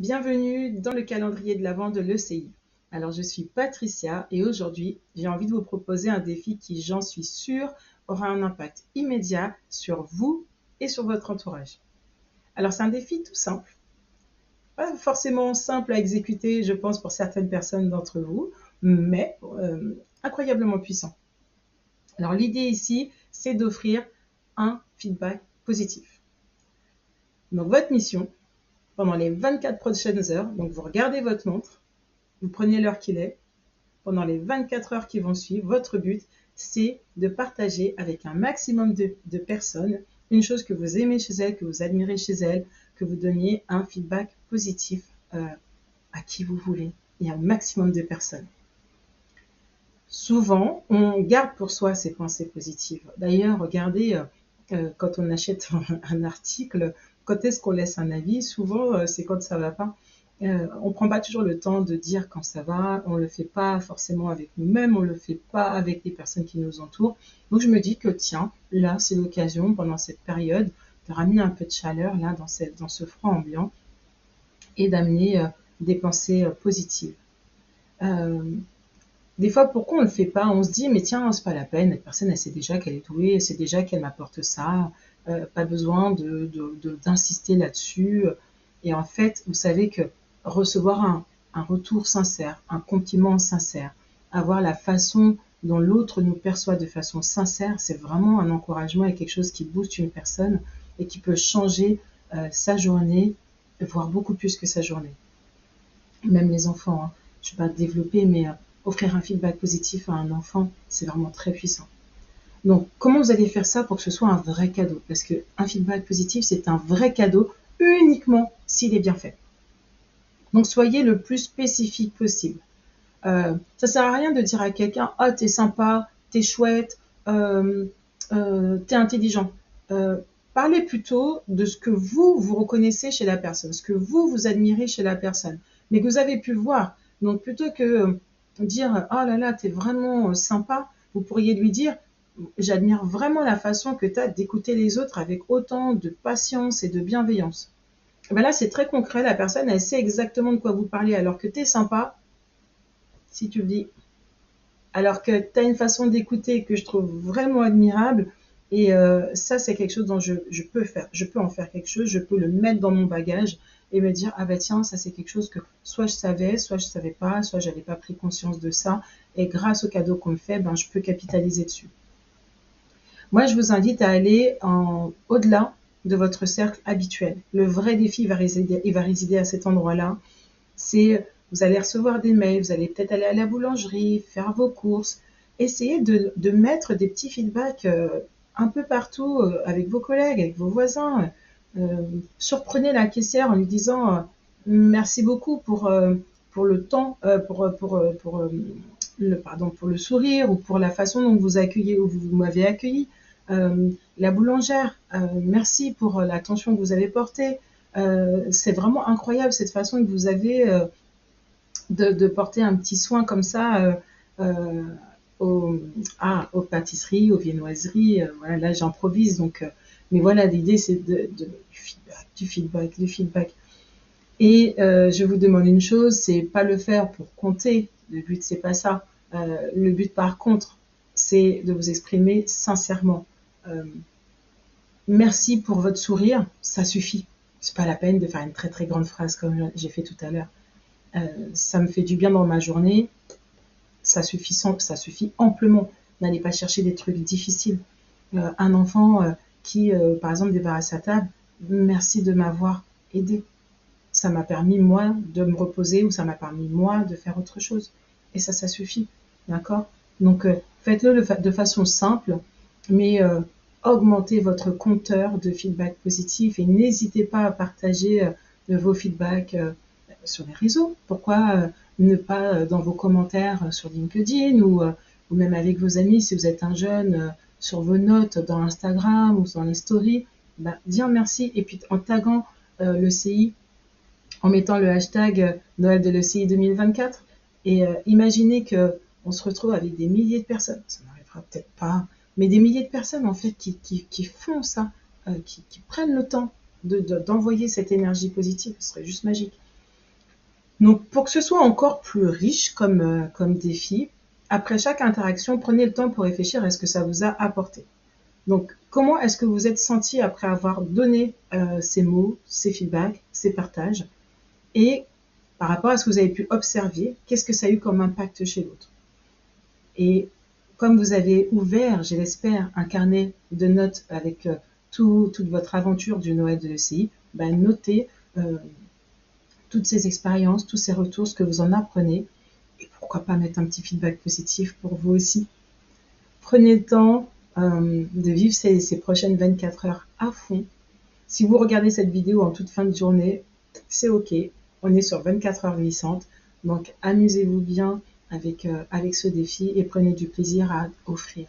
Bienvenue dans le calendrier de l'Avent de l'ECI. Alors, je suis Patricia et aujourd'hui, j'ai envie de vous proposer un défi qui, j'en suis sûre, aura un impact immédiat sur vous et sur votre entourage. Alors, c'est un défi tout simple, pas forcément simple à exécuter, je pense, pour certaines personnes d'entre vous, mais incroyablement puissant. Alors, l'idée ici, c'est d'offrir un feedback positif. Donc, votre mission, pendant les 24 prochaines heures, donc vous regardez votre montre, vous prenez l'heure qu'il est, pendant les 24 heures qui vont suivre, votre but, c'est de partager avec un maximum de personnes une chose que vous aimez chez elles, que vous admirez chez elles, que vous donniez un feedback positif à qui vous voulez et à un maximum de personnes. Souvent, on garde pour soi ces pensées positives. D'ailleurs, regardez, quand on achète un article, quand est-ce qu'on laisse un avis? Souvent, c'est quand ça va pas. On prend pas toujours le temps de dire quand ça va, on le fait pas forcément avec nous-mêmes, on le fait pas avec les personnes qui nous entourent. Donc je me dis que tiens, là c'est l'occasion pendant cette période de ramener un peu de chaleur là dans ce froid ambiant et d'amener des pensées positives. Euh, des fois, pourquoi on le fait pas? On se dit, mais tiens, c'est pas la peine, cette personne, elle sait déjà qu'elle est douée, elle sait déjà qu'elle m'apporte ça, pas besoin d'insister là-dessus. Et en fait, vous savez que recevoir un retour sincère, un compliment sincère, avoir la façon dont l'autre nous perçoit de façon sincère, c'est vraiment un encouragement et quelque chose qui booste une personne et qui peut changer sa journée, voire beaucoup plus que sa journée. Même les enfants, hein. Je ne vais pas développer, mais offrir un feedback positif à un enfant, c'est vraiment très puissant. Donc, comment vous allez faire ça pour que ce soit un vrai cadeau? Parce qu'un feedback positif, c'est un vrai cadeau uniquement s'il est bien fait. Donc, soyez le plus spécifique possible. Ça sert à rien de dire à quelqu'un, ah, t'es sympa, t'es chouette, t'es intelligent. Parlez plutôt de ce que vous reconnaissez chez la personne, ce que vous admirez chez la personne, mais que vous avez pu voir. Donc, plutôt que dire, oh là là, t'es vraiment sympa, vous pourriez lui dire, j'admire vraiment la façon que t'as d'écouter les autres avec autant de patience et de bienveillance. Ben là, c'est très concret, la personne, elle sait exactement de quoi vous parlez, alors que t'es sympa, si tu le dis. Alors que tu as une façon d'écouter que je trouve vraiment admirable. Et ça, c'est quelque chose dont je peux faire. Je peux en faire quelque chose, je peux le mettre dans mon bagage et me dire, ah ben tiens, ça c'est quelque chose que soit je savais, soit je savais pas, soit j'avais pas pris conscience de ça. Et grâce au cadeau qu'on me fait, ben, je peux capitaliser dessus. Moi, je vous invite à aller au-delà de votre cercle habituel. Le vrai défi il va résider à cet endroit-là. C'est, vous allez recevoir des mails, vous allez peut-être aller à la boulangerie, faire vos courses, essayez de mettre des petits feedbacks un peu partout avec vos collègues, avec vos voisins. Surprenez la caissière en lui disant merci beaucoup pour le temps, pour le sourire ou pour la façon dont vous accueillez ou vous m'avez accueilli. La boulangère, merci pour l'attention que vous avez portée. C'est vraiment incroyable cette façon que vous avez de porter un petit soin comme ça euh, aux, aux pâtisseries, aux viennoiseries. Voilà, là, j'improvise. Donc, mais voilà, l'idée, c'est du feedback, du feedback. Et je vous demande une chose, c'est pas le faire pour compter. Le but, c'est pas ça. Le but, par contre, c'est de vous exprimer sincèrement. Euh, Merci pour votre sourire, ça suffit. C'est pas la peine de faire une très très grande phrase comme j'ai fait tout à l'heure. Ça me fait du bien dans ma journée, ça suffit amplement. N'allez pas chercher des trucs difficiles. Un enfant qui, par exemple, débarrasse sa table, merci de m'avoir aidé. Ça m'a permis, moi, de me reposer ou ça m'a permis, moi, de faire autre chose. Et ça suffit. D'accord? Donc, faites-le de façon simple, mais augmentez votre compteur de feedback positif et n'hésitez pas à partager vos feedbacks sur les réseaux. Pourquoi ne pas dans vos commentaires sur LinkedIn ou même avec vos amis si vous êtes un jeune sur vos notes dans Instagram ou dans les stories, bah, dire merci et puis en taguant le CI, en mettant le hashtag Noël de l'ECI 2024 et imaginez que on se retrouve avec des milliers de personnes, ça n'arrivera peut-être pas, mais des milliers de personnes en fait qui font ça, qui prennent le temps d'envoyer cette énergie positive, ce serait juste magique. Donc, pour que ce soit encore plus riche comme défi, après chaque interaction, prenez le temps pour réfléchir à ce que ça vous a apporté. Donc, comment est-ce que vous êtes senti après avoir donné ces mots, ces feedbacks, ces partages? Et par rapport à ce que vous avez pu observer, qu'est-ce que ça a eu comme impact chez l'autre? Et comme vous avez ouvert, je l'espère, un carnet de notes avec toute votre aventure du Noël de l'ECI, ben, notez toutes ces expériences, tous ces retours, ce que vous en apprenez. Et pourquoi pas mettre un petit feedback positif pour vous aussi. Prenez le temps de vivre ces prochaines 24 heures à fond. Si vous regardez cette vidéo en toute fin de journée, c'est ok. On est sur 24 heures glissantes. Donc amusez-vous bien avec ce défi et prenez du plaisir à offrir.